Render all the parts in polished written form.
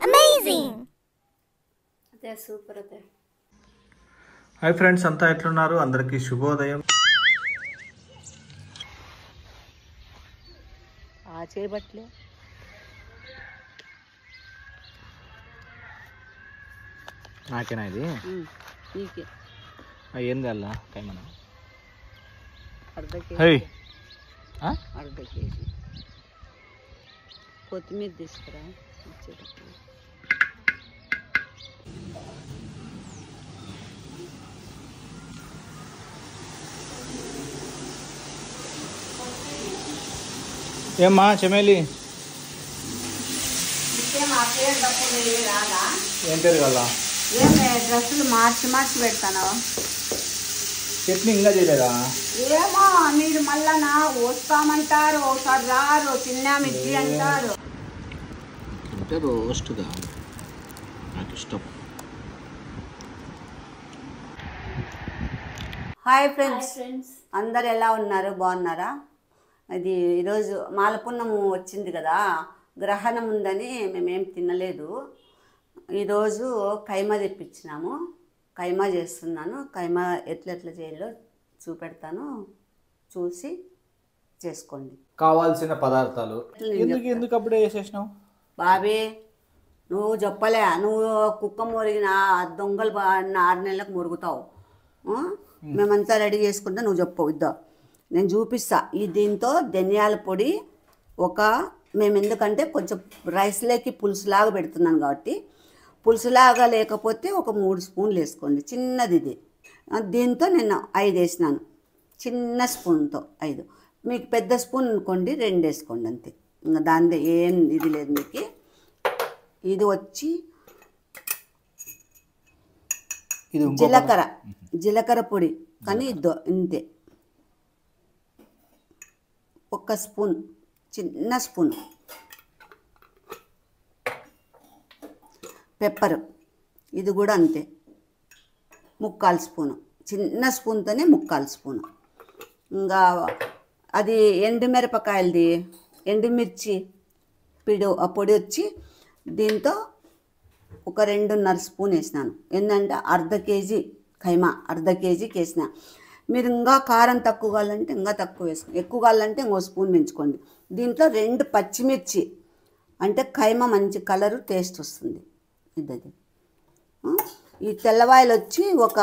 Amazing. అదే super అదే. Hi friends, అంతా ఎట్లున్నారు? అందరికీ శుభోదయం. చేయబట్లే నాకేనా ఇది? నీకే ఏంది అలా కైమన? అర్ధ కేజీ కొత్తిమీర తీసుకురా వచ్చేటప్పుడు. ఏమ్మా చెమేలి, ఏం పేరు కదా? ఏం డ్రెస్సులు మార్చి మార్చి పెడతాను. చట్నీ ఇంకా చేయలేదా? ఏమో మీరు మళ్ళా నా వస్తామంటారు, ఒకసారి రారు, తిన్నామిచ్చి అంటారు. అంటే రోస్ట్గా నాకు ఇష్టం. హాయ్ ఫ్రెండ్స్, అందరు ఎలా ఉన్నారు? బాగున్నారా? అది ఈరోజు మాలపున్నము వచ్చింది కదా, గ్రహణం ఉందని మేమేం తినలేదు. ఈరోజు కైమా తెప్పించినాము, కైమా చేస్తున్నాను. కైమా ఎట్లెట్లా చేయాలో చూపెడతాను, చూసి చేసుకోండి. కావాల్సిన పదార్థాలు ఎందుకు అప్పుడే వేసేసినావు? బాబీ నువ్వు చెప్పలే, నువ్వు కుక్క మురిగిన దొంగలు 6 నెలలకు మురుగుతావు. మేమంతా రెడీ చేసుకుంటా, నువ్వు చెప్పవు. ఇద్దా నేను చూపిస్తా. దీంతో ధనియాల పొడి మేము ఎందుకంటే కొంచెం రైస్లోకి పులుసులాగా పెడుతున్నాను కాబట్టి, పులుసులాగా లేకపోతే ఒక 3 స్పూన్లు వేసుకోండి. చిన్నది ఇది. దీంతో నేను 5 వేసినాను, చిన్న స్పూన్తో 5. మీకు పెద్ద స్పూన్ అనుకోండి 2 వేసుకోండి అంతే. ఇంకా దాని ఏం ఇది లేదు మీకు. ఇది వచ్చి జీలకర్ర పొడి, కానీ ఇంతే. 1 స్పూన్, చిన్న స్పూన్. పెప్పర్, ఇది కూడా అంతే, 3/4 స్పూను. చిన్న స్పూన్తోనే 3/4 స్పూను. ఇంకా అది ఎండుమిరపకాయలది, ఎండుమిర్చి పొడి వచ్చి దీంతో ఒక 2.5 స్పూన్ వేసినాను. ఏంటంటే అర్ధ కేజీ కైమా, అర్ధ కేజీకి వేసిన. మీరు ఇంకా కారం తక్కువ కావాలంటే ఇంకా తక్కువ వేసుకోండి, ఎక్కువ కావాలంటే ఇంకో స్పూన్ పెంచుకోండి. దీంట్లో 2 పచ్చిమిర్చి, అంటే కైమా మంచి కలరు టేస్ట్ వస్తుంది. ఇది ఈ తెల్లవాయలు వచ్చి ఒక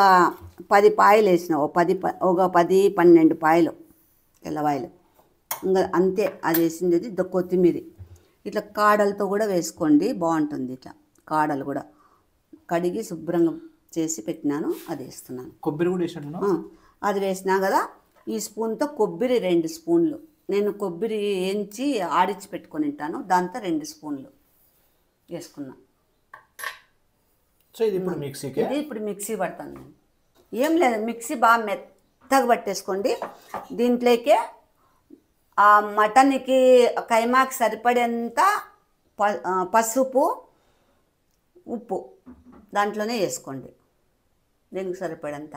10 పాయలు వేసిన, ఒక 10-12 పాయలు తెల్లవాయలు. ఇంకా అంతే, అది వేసింది. ఇది కొత్తిమీర ఇట్లా కాడలతో కూడా వేసుకోండి, బాగుంటుంది. ఇట్లా కాడలు కూడా కడిగి శుభ్రంగా చేసి పెట్టినాను, అది వేస్తున్నాను. కొబ్బరి కూడా వేసినట్టు అది వేసినా కదా. ఈ స్పూన్తో కొబ్బరి 2 స్పూన్లు, నేను కొబ్బరి వేయించి ఆడిచ్చి పెట్టుకొని ఉంటాను, దాంతో 2 స్పూన్లు వేసుకున్నా. సో ఇది ఇప్పుడు మిక్సీ పడతాను. ఏం లేదు, మిక్సీ బాగా మెత్తగా పట్టేసుకోండి. దీంట్లోకే ఆ మటన్కి కైమాకి సరిపడేంత పసుపు, ఉప్పు దాంట్లోనే వేసుకోండి. దీనికి సరిపడేంత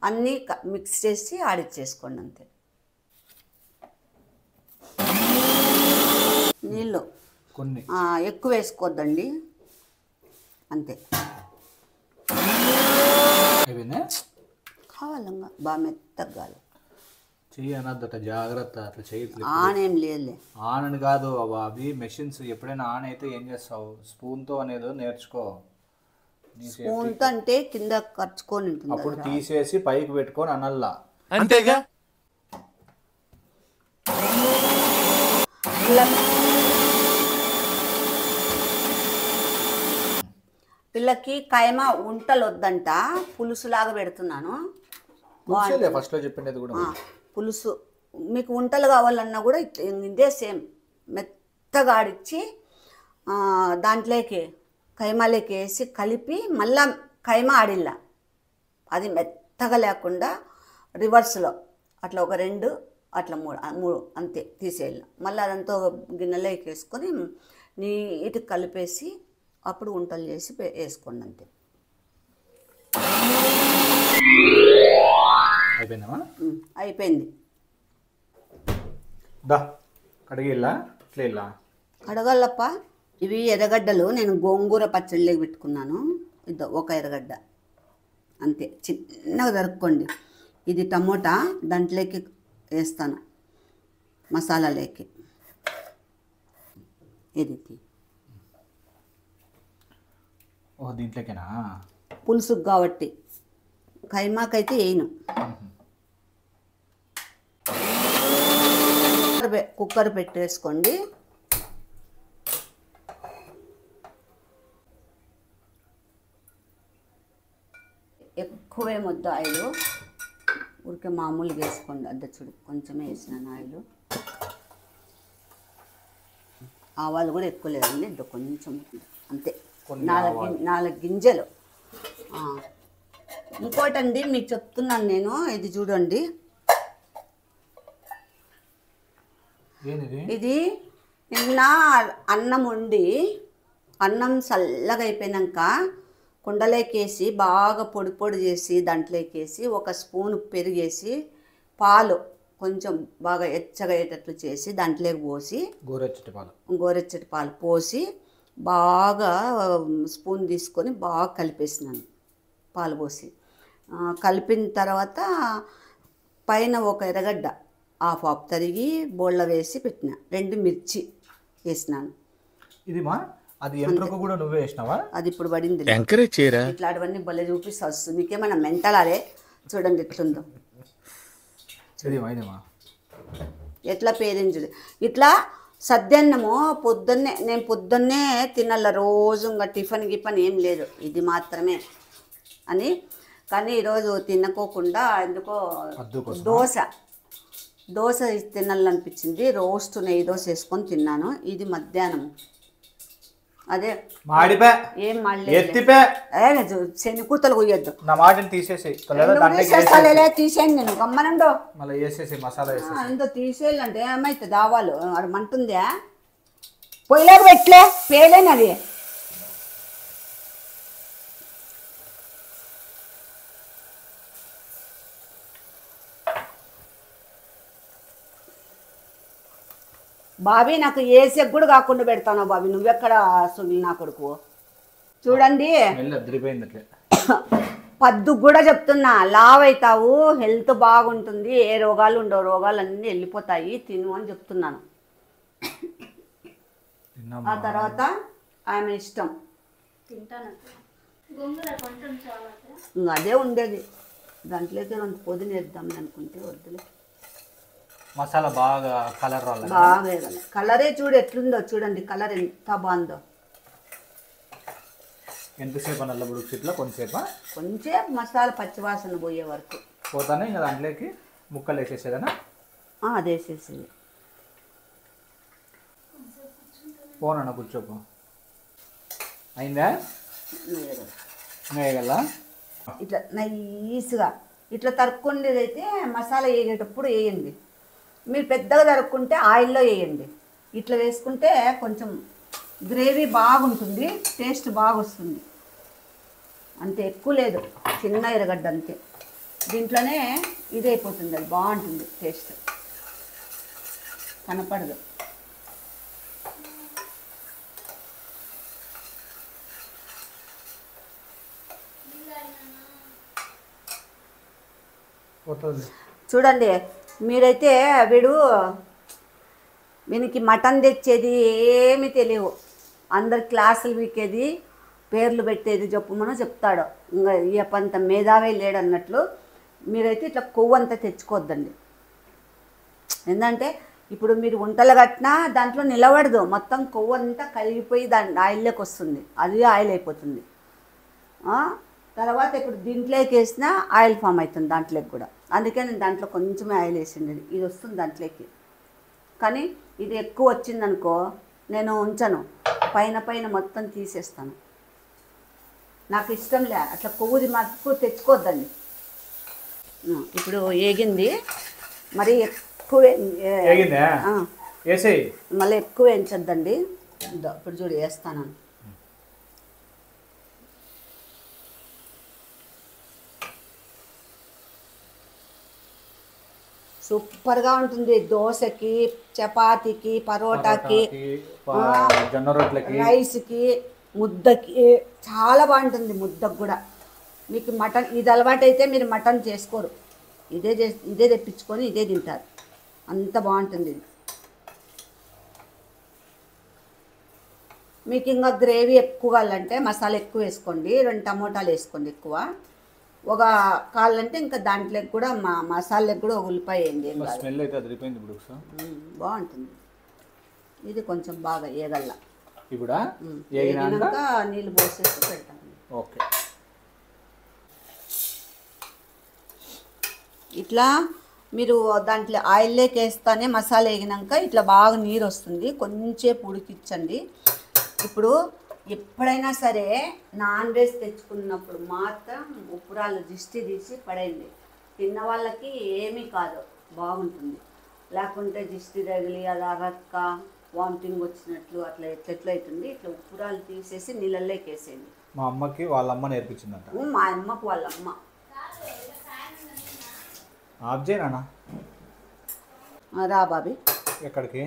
అన్నీ మిక్స్ చేసి ఆడిచ్చేసుకోండి అంతే. నీళ్ళు కొన్ని ఎక్కువ వేసుకోవద్దండి, అంతే. కావాలంగా బాగా మెత్తగా కాదు. చెయ్యి అనద్దట, జాగ్రత్త. అట్లా చేయట్లేదు. ఆన్ ఏం లేదులే. ఆన్ అని కాదు, అవి మెషిన్స్. ఎప్పుడైనా ఆన్ అయితే ఏం చేస్తావు? స్పూన్తో అనేది నేర్చుకో. స్పూన్తో అంటే కింద ఖర్చుకొని ఉంటుంది, అప్పుడు తీసేసి పైకి పెట్టుకొని అనల్లా, అంతేగా. పిల్లకి కైమా ఉంటలు వద్దంట, పులుసులాగా పెడుతున్నాను. ఫస్ట్లో చెప్పిండేది కూడా పులుసు. మీకు ఉంటలు కావాలన్నా కూడా ఇదే సేమ్, మెత్తగా ఆడిచ్చి దాంట్లోకి కైమాలోకి వేసి కలిపి మళ్ళా కైమా ఆడిల్లా. అది మెత్తగా లేకుండా రివర్స్లో అట్లా ఒక 2, అట్లా 3 అంతే తీసేయాలి. మళ్ళీ అదంతా గిన్నెలోకి వేసుకొని నీట్గా కలిపేసి అప్పుడు ఉంటలు చేసి వేసుకోండి అంతే. అయిపోయింది. కడగల్లప్ప. ఇవి ఎర్రగడ్డలు నేను గోంగూర పచ్చడిలోకి పెట్టుకున్నాను. ఇది ఒక ఎర్రగడ్డ అంతే, చిన్నగా తరుక్కోండి. ఇది టమోటా దాంట్లోకి వేస్తాను మసాలాలోకి. ఇది దీంట్లోకేనా పులుసుకు కాబట్టి, కైమాకైతే వేయను. కుక్కర్ పెట్టేసుకోండి. ఎక్కువేమొద్దు ఆయిల్, ఊరికే మామూలుగా వేసుకోండి. చూడు కొంచెమే వేసినాను ఆయిల్. ఆవాలు కూడా ఎక్కువ లేదండి, కొంచెం అంతే, 4 గింజలు. ఇంకోటండి మీకు చెప్తున్నాను నేను, ఇది చూడండి. ఇది నిన్న అన్నం వండి, అన్నం చల్లగా అయిపోయినాక కుండలోకేసి బాగా పొడి పొడి చేసి దాంట్లోకేసి 1 స్పూన్ పెరిగేసి పాలు కొంచెం బాగా ఎచ్చగా అయ్యేటట్లు చేసి దాంట్లోకి పోసి, గోరెచ్చటి పాలు పోసి బాగా స్పూన్ తీసుకొని బాగా కలిపేసినాను. పాలు పోసి కలిపిన తర్వాత పైన 1 ఎర్రగడ్డ హాఫ్ తరిగి బోళ్ళ వేసి పెట్టిన, 2 మిర్చి వేసినాను. ఇది అది ఎంట్రకు కూడా నువ్వే వేసినావా? అది ఇప్పుడు పడింది. ఇట్లాంటివన్నీ భలే చూపిస్తా వస్తుంది. మీకేమైనా మెంటలాలే? చూడండి ఎట్లుందో, ఎట్లా పేరించుడు. ఇట్లా సద్దన్నము నేను పొద్దున్నే తినాల రోజు, ఇంకా టిఫిన్ గిఫన్ ఏం లేదు, ఇది మాత్రమే అని. కానీ ఈరోజు తినకోకుండా ఎందుకో దోశ తినాలనిపించింది. రోస్ట్ నెయ్యి దోశ వేసుకొని తిన్నాను. ఇది మధ్యాహ్నం. అదే ఏం శని కూతలు కొయ్యొద్దు, తీసేయండి. నేను గమ్మనండో ఎంతో తీసేయాలంటే ఏమైతుంది? ఆవాలు అది మంటుందా? పొయ్యిలోకి పెట్టలే, పేలేనది. బాబీ నాకు ఏసేకు కూడా కాకుండా పెడతాను. బాబీ నువ్వెక్కడ సునీల్ నా కొడుకు? చూడండి పద్దు కూడా చెప్తున్నా, లావ్ అవుతావు, హెల్త్ బాగుంటుంది, ఏ రోగాలు ఉండవు, రోగాలన్నీ వెళ్ళిపోతాయి, తిను అని చెప్తున్నాను. ఆ తర్వాత ఆమె ఇష్టం, అదే ఉండేది. దాంట్లోకి అంత పొదిని వేద్దామని అనుకుంటే వద్దులే. మసాలా బాగా కలర్ బాగా కలరే చూడు ఎట్లుందో, చూడండి కలర్ ఎంత బాగుందో. ఎంతసేపు నల్ల బుడుకు ఇట్లా కొంచెంసేపు మసాలా పచ్చివాసన పోయే వరకు పోతానే ఇంకా దాంట్లోకి ముక్కలు వేసేసేదనా? అది వేసేసేది. పోనన్నా కూర్చోపు. అయిందా? వేయగల ఇట్లా నైస్గా ఇట్లా తరుక్కుండేది అయితే మసాలా వేసేటప్పుడు వేయండి. మీరు పెద్దగా తరుక్కుంటే ఆయిల్లో వేయండి. ఇట్లా వేసుకుంటే కొంచెం గ్రేవీ బాగుంటుంది, టేస్ట్ బాగా వస్తుంది. అంతే, ఎక్కువ లేదు, చిన్న ఎర్రగడ్డ అంతే. దీంట్లోనే ఇదైపోతుంది, అది బాగుంటుంది, టేస్ట్ కనపడదు. చూడండి మీరైతే వీనికి మటన్ తెచ్చేది ఏమీ తెలియవు, అందరు క్లాసులు వీకేది, పేర్లు పెట్టేది చెప్పమనో చెప్తాడు. ఇంకా ఇప్పంత మేధావే లేడన్నట్లు మీరైతే ఇట్లా కొవ్వు అంతా తెచ్చుకోవద్దండి. ఎందుకంటే ఇప్పుడు మీరు వంటలు కట్టినా దాంట్లో నిలబడదు, మొత్తం కొవ్వు అంతా కరిగిపోయి ఆయిల్లోకి వస్తుంది, అది ఆయిల్ అయిపోతుంది. తర్వాత ఇప్పుడు దీంట్లోకి వేసినా ఆయిల్ ఫామ్ అవుతుంది దాంట్లోకి కూడా. అందుకే నేను దాంట్లో కొంచెమే ఆయిల్ వేసింది, ఇది వస్తుంది దాంట్లోకి. కానీ ఇది ఎక్కువ వచ్చిందనుకో నేను ఉంచను, పైన మొత్తం తీసేస్తాను. నాకు ఇష్టం లే అట్లా కొవ్వుది మటుకు తెచ్చుకోవద్దండి. ఇప్పుడు ఏగింది, మరి ఎక్కువ మళ్ళీ ఎక్కువ వేయించొద్దండి. ఇప్పుడు చూడు వేస్తాను. సూపర్గా ఉంటుంది. దోశకి, చపాతీకి, పరోటాకి, జొన్న రొట్టెలకి, రైస్కి, ముద్దకి చాలా బాగుంటుంది. ముద్దకు కూడా మీకు మటన్ ఇది అలవాటు అయితే మీరు మటన్ చేసుకోరు, ఇదే తెప్పించుకొని ఇదే తింటారు, అంత బాగుంటుంది ఇది. మీకు ఇంకా గ్రేవీ ఎక్కువ కావాలంటే మసాలా ఎక్కువ వేసుకోండి, 2 టమోటాలు వేసుకోండి ఎక్కువ. ఒక కావాలంటే ఇంకా దాంట్లోకి కూడా మసాలాకి కూడా ఒక ఉల్లిపాయ వేయండి, ఏం కాదు. స్మెల్ అయితే అదిరిపోయింది ఇప్పుడు. బాగుంటుంది. ఇది కొంచెం బాగా ఏగల్లా. ఇప్పుడు ఏగినాక నీళ్ళు పోసేసి పెడతాను. ఓకే. ఇట్లా మీరు దాంట్లో ఆయిల్లోకి వేస్తానే మసాలా వేగినాక ఇట్లా బాగా నీరు వస్తుంది, కొంచెంసేపు ఉడికించండి. ఇప్పుడు ఎప్పుడైనా సరే నాన్ వెజ్ తెచ్చుకున్నప్పుడు మాత్రం ఉప్పురాలు దిష్టి తీసి పడేయండి. తిన్న వాళ్ళకి ఏమీ కాదు, బాగుంటుంది. లేకుంటే దిష్టి తగిలి అది అరక్క వామిటింగ్ వచ్చినట్లు అట్లా ఎట్లా అవుతుంది. ఇట్లా ఉప్పురాలు తీసేసి నీళ్ళల్లోకి వేసేయండి. మా అమ్మకి వాళ్ళ అమ్మ నేర్పించిందంట. మా అమ్మకు వాళ్ళ అమ్మ. ఆఫ్ చేయనా రా బాబీ. ఎక్కడికి?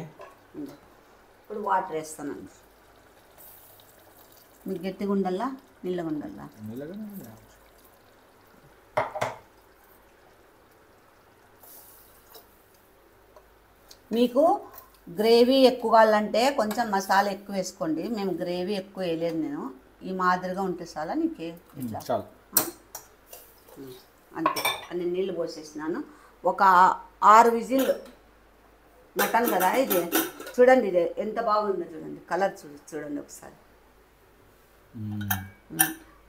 ఇప్పుడు వాటర్ వేస్తానండి. మీకు గట్టిగా ఉండాలా నీళ్ళగా ఉండాలా? మీకు గ్రేవీ ఎక్కువ కావాలంటే కొంచెం మసాలా ఎక్కువ వేసుకోండి. మేము గ్రేవీ ఎక్కువ వేయలేదు, నేను ఈ మాదిరిగా ఉంటే చాలా నీకే ఇట్లా అంతే. అన్ని నీళ్ళు పోసేసినాను. ఒక 6 విజిల్లు మటన్ కదా ఇది. చూడండి ఇది ఎంత బాగుందో చూడండి, కలర్ చూడండి ఒకసారి.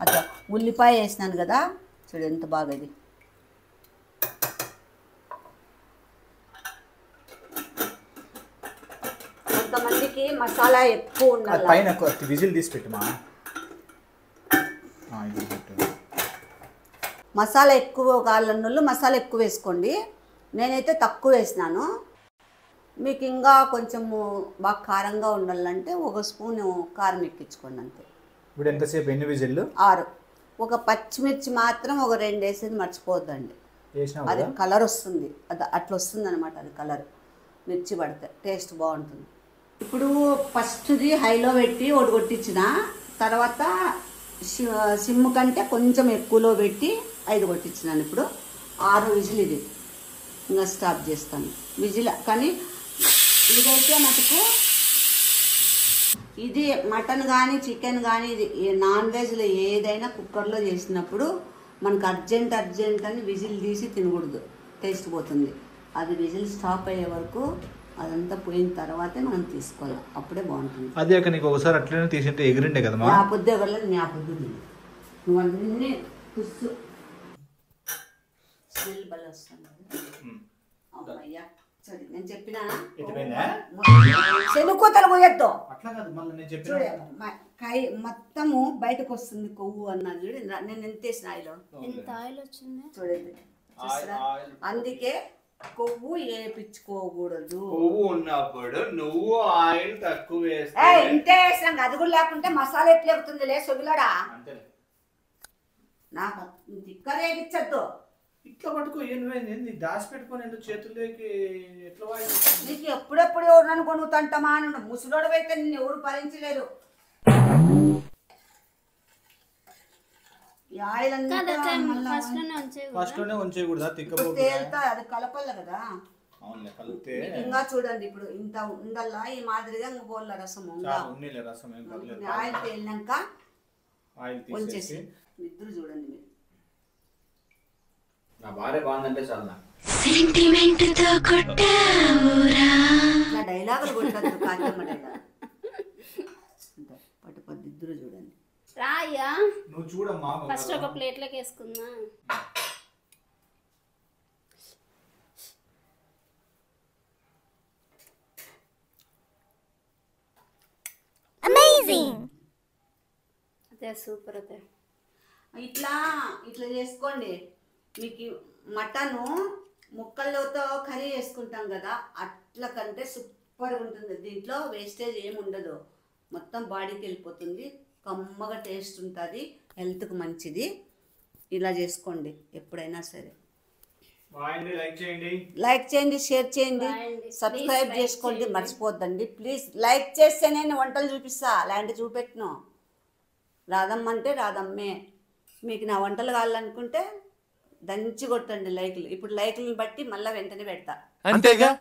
అట్లా ఉల్లిపాయ వేసినాను కదా, చూడు ఎంత బాగా ఇది. కొంతమందికి మసాలా ఎక్కువ ఉండాలి. పైన విజిల్ తీసి పెట్టుమా. మసాలా ఎక్కువ కావాలన్నోళ్ళు మసాలా ఎక్కువ వేసుకోండి. నేనైతే తక్కువ వేసినాను. మీకు ఇంకా కొంచెము బాగా కారంగా ఉండాలంటే 1 స్పూను కారం ఎక్కించుకోండి అంతే. ఇప్పుడు ఎంతసేపు? ఎన్ని విజిల్లు? 6. ఒక పచ్చిమిర్చి మాత్రం ఒక 2 వేసేది మర్చిపోద్దండి, అది కలర్ వస్తుంది. అది అట్లా వస్తుంది అనమాట, అది కలర్ మిర్చి పడితే టేస్ట్ బాగుంటుంది. ఇప్పుడు ఫస్ట్ది హైలో పెట్టి ఒకటి కొట్టించిన తర్వాత సిమ్ కంటే కొంచెం ఎక్కువలో పెట్టి 5 కొట్టించినాను. ఇప్పుడు 6 విజిల్ ఇది. ఇంకా స్టాప్ చేస్తాను విజిల్. కానీ ఇదైతే మటుకు ఇది మటన్ కానీ చికెన్ కానీ ఇది నాన్ వెజ్లో ఏదైనా కుక్కర్లో చేసినప్పుడు మనకు అర్జెంట్ అని విజిల్ తీసి తినకూడదు, టేస్ట్ పోతుంది. అది విజిల్ స్టాప్ అయ్యే వరకు అదంతా పోయిన తర్వాతే మనం తీసుకోవాలి, అప్పుడే బాగుంటుంది. అదే నీకు ఒకసారి అట్లనే తీసింటే ఎగిరిండే కదా. ఆ పొద్దు ఎగరలేదు, నీ ఆ పొద్దు తిని నువ్వు అన్నీ పుస్తు స్మెల్ బల్ల వస్తుంది. అమ్మయ్యా సరే, నేను చెప్పినా శనుకోతలు పోయొద్దు. చూడే కాయ మొత్తము బయటకు వస్తుంది కొవ్వు అన్నాను చూడు. నేను ఎంత వేసిన ఆయిల్ వచ్చింది చూడండి. అందుకే కొవ్వు వేపించుకోకూడదు. కొవ్వు ఉన్నప్పుడు నువ్వు ఆయిల్ తక్కువ ఇంతే వేసాను. అది కూడా లేకుంటే మసాలా ఎట్లా ఎక్కుతుంది లే సొగిలాడా. నాకు దిక్కరేగిచ్చద్దు. ఇట్లా పట్టుకో, ఏంది దాచి పెట్టుకొని ఎందుకు చేతుల్లోకి ఎట్లా వాయి? నీకు ఎప్పుడెప్పుడు ఎవరు కొనుగుతుంటామా అని ముసలోడవైతే నిన్ను ఎవరు భరించలేరు. ఫస్ట్ లోనే ఉంచేయకూడదా? తేలుతా, అది కలపల్ల కదా. ఇంకా చూడండి ఇప్పుడు ఇంత ఉండల్లా ఈ మాదిరిగా ఇంకా పోల్ల రసం. ఆయిల్ తేలినాక ఉంచేసి ఇద్దరు చూడండి మీరు. నా భార్య బాగుందంటే చాలా డైలాగులు కొట్టద్దు, కాకమ్మ డైలాగ్. పట్టు పట్టు ఇద్దరు చూడండి. రాయ్యా నువ్వు చూడమ్మా. ఫస్ట్ ఒక ప్లేట్లోకి వేసుకుందా. అమేజింగ్. అదే సూపర్. అదే ఇట్లా చేసుకోండి. మీకు మటను ముక్కలతో కర్రీ చేసుకుంటాం కదా, అట్లా కంటే సూపర్గా ఉంటుంది. దీంట్లో వేస్టేజ్ ఏమి ఉండదు, మొత్తం బాడీకి వెళ్ళిపోతుంది, కమ్మగా టేస్ట్ ఉంటుంది, హెల్త్కి మంచిది. ఇలా చేసుకోండి ఎప్పుడైనా సరే. లైక్ చేయండి, లైక్ చేయండి, షేర్ చేయండి, Bye అండి. సబ్స్క్రైబ్ Please like చేసుకోండి, చేయండి. మర్చిపోద్దండి ప్లీజ్. లైక్ చేస్తేనే నేను వంటలు చూపిస్తా, అలాంటి చూపెట్టను. రాధమ్మ అంటే రాధమ్మే. మీకు నా వంటలు కావాలనుకుంటే దంచి కొట్టండి లైక్లు. ఇప్పుడు లైక్లను బట్టి మళ్ళీ వెంటనే పెడతా. అంతేగా.